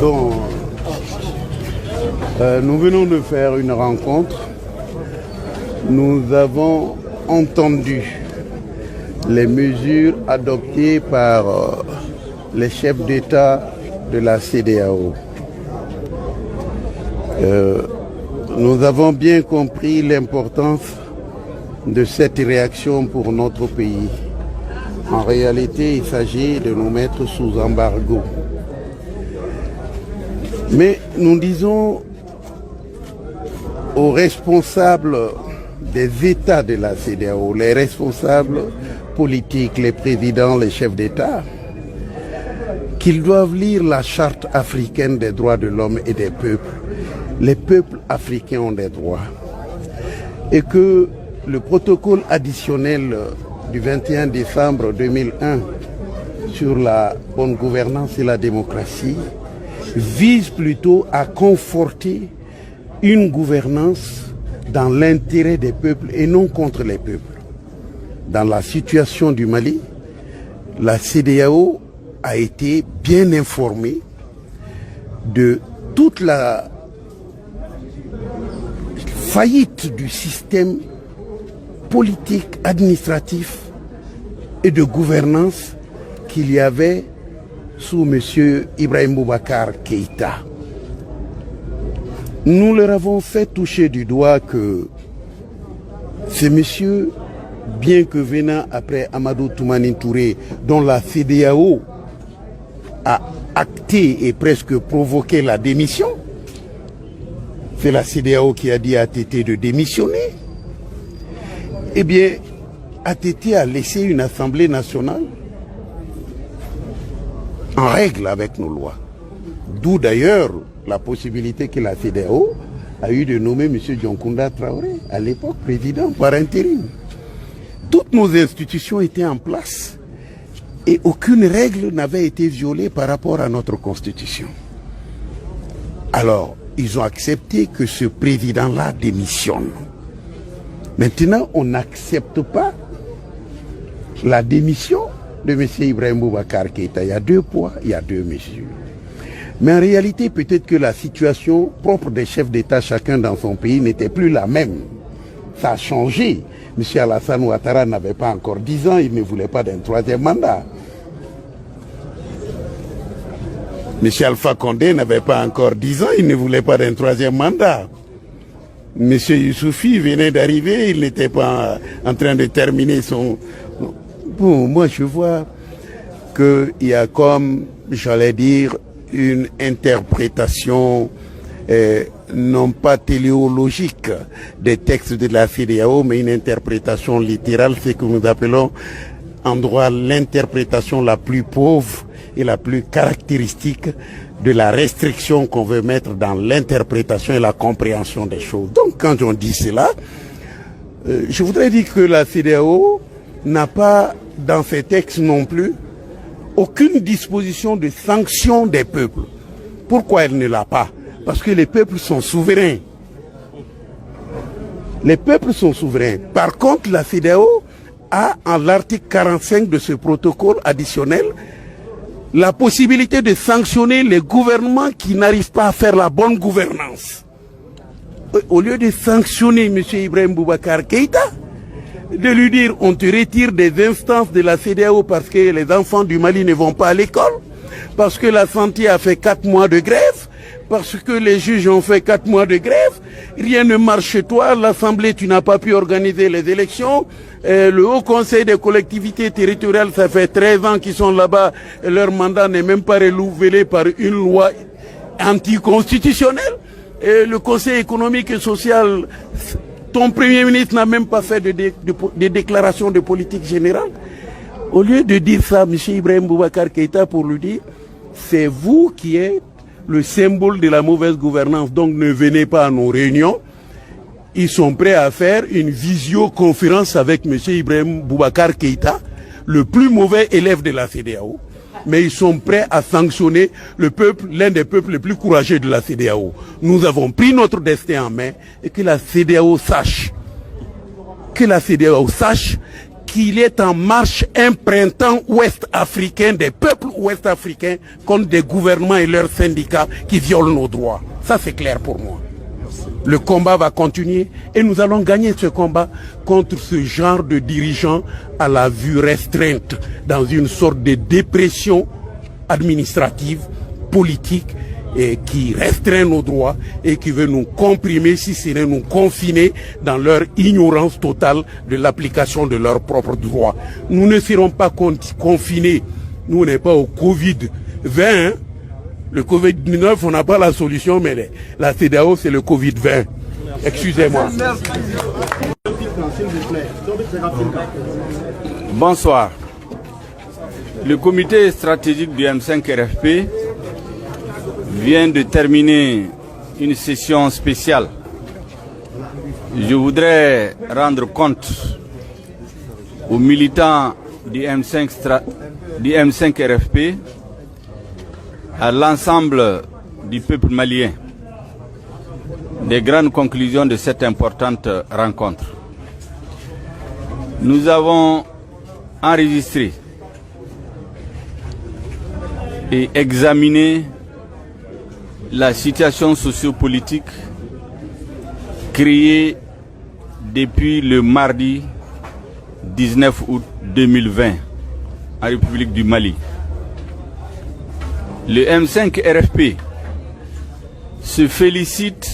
Bon, nous venons de faire une rencontre. Nous avons entendu les mesures adoptées par les chefs d'État de la CEDEAO. Nous avons bien compris l'importance de cette réaction pour notre pays. En réalité, il s'agit de nous mettre sous embargo. Mais nous disons aux responsables des États de la CEDEAO, les responsables politiques, les présidents, les chefs d'État, qu'ils doivent lire la Charte africaine des droits de l'homme et des peuples. Les peuples africains ont des droits. Et que le protocole additionnel du 21 décembre 2001 sur la bonne gouvernance et la démocratie vise plutôt à conforter une gouvernance dans l'intérêt des peuples et non contre les peuples. Dans la situation du Mali, la CEDEAO a été bien informée de toute la faillite du système politique, administratif et de gouvernance qu'il y avait sous M. Ibrahim Boubacar Keïta. Nous leur avons fait toucher du doigt que ce monsieur, bien que venant après Amadou Toumani Touré, dont la CEDEAO a acté et presque provoqué la démission, c'est la CEDEAO qui a dit à Tété de démissionner. Eh bien, ATT a laissé une Assemblée nationale en règle avec nos lois. D'où d'ailleurs la possibilité que la CEDEAO a eu de nommer M. Dioncounda Traoré, à l'époque président par intérim. Toutes nos institutions étaient en place et aucune règle n'avait été violée par rapport à notre constitution. Alors, ils ont accepté que ce président-là démissionne. Maintenant, on n'accepte pas la démission de M. Ibrahim Boubacar Keïta. Il y a deux poids, il y a deux mesures. Mais en réalité, peut-être que la situation propre des chefs d'État, chacun dans son pays, n'était plus la même. Ça a changé. M. Alassane Ouattara n'avait pas encore 10 ans, il ne voulait pas d'un troisième mandat. M. Alpha Condé n'avait pas encore 10 ans, il ne voulait pas d'un troisième mandat. M. Youssouphi venait d'arriver, il n'était pas en train de terminer son... Bon, moi je vois qu'il y a comme, j'allais dire, une interprétation non pas téléologique des textes de la CEDEAO, mais une interprétation littérale, ce que nous appelons en droit l'interprétation la plus pauvre et la plus caractéristique de la restriction qu'on veut mettre dans l'interprétation et la compréhension des choses. Donc quand on dit cela, je voudrais dire que la CEDEAO n'a pas dans ses textes non plus aucune disposition de sanction des peuples. Pourquoi elle ne l'a pas? Parce que les peuples sont souverains. Les peuples sont souverains. Par contre, la CEDEAO a, en l'article 45 de ce protocole additionnel, la possibilité de sanctionner les gouvernements qui n'arrivent pas à faire la bonne gouvernance. Au lieu de sanctionner M. Ibrahim Boubacar Keïta, de lui dire on te retire des instances de la CEDEAO parce que les enfants du Mali ne vont pas à l'école, parce que la santé a fait 4 mois de grève, parce que les juges ont fait 4 mois de grève, rien ne marche chez toi, l'Assemblée, tu n'as pas pu organiser les élections, le Haut Conseil des collectivités territoriales, ça fait 13 ans qu'ils sont là-bas, et leur mandat n'est même pas renouvelé par une loi anticonstitutionnelle, et le Conseil économique et social, ton Premier ministre n'a même pas fait de déclaration de politique générale. Au lieu de dire ça, M. Ibrahim Boubacar Keïta, pour lui dire, c'est vous qui êtes le symbole de la mauvaise gouvernance, donc ne venez pas à nos réunions. Ils sont prêts à faire une visioconférence avec M. Ibrahim Boubacar Keïta, le plus mauvais élève de la CEDEAO, mais ils sont prêts à sanctionner le peuple, l'un des peuples les plus courageux de la CEDEAO. Nous avons pris notre destin en main et que la CEDEAO sache qu'il est en marche un printemps ouest-africain, des peuples ouest-africains contre des gouvernements et leurs syndicats qui violent nos droits. Ça, c'est clair pour moi. Le combat va continuer et nous allons gagner ce combat contre ce genre de dirigeants à la vue restreinte, dans une sorte de dépression administrative, politique, et qui restreint nos droits et qui veut nous comprimer, si ce n'est nous confiner dans leur ignorance totale de l'application de leurs propres droits. Nous ne serons pas confinés. Nous, on n'est pas au Covid-20. Le Covid-19, on n'a pas la solution, mais la CEDEAO, c'est le Covid-20. Excusez-moi. Bonsoir. Le comité stratégique du M5 RFP vient de terminer une session spéciale. Je voudrais rendre compte aux militants du M5 RFP, à l'ensemble du peuple malien, des grandes conclusions de cette importante rencontre. Nous avons enregistré et examiné la situation sociopolitique créée depuis le mardi 19 août 2020 en République du Mali. Le M5 RFP se félicite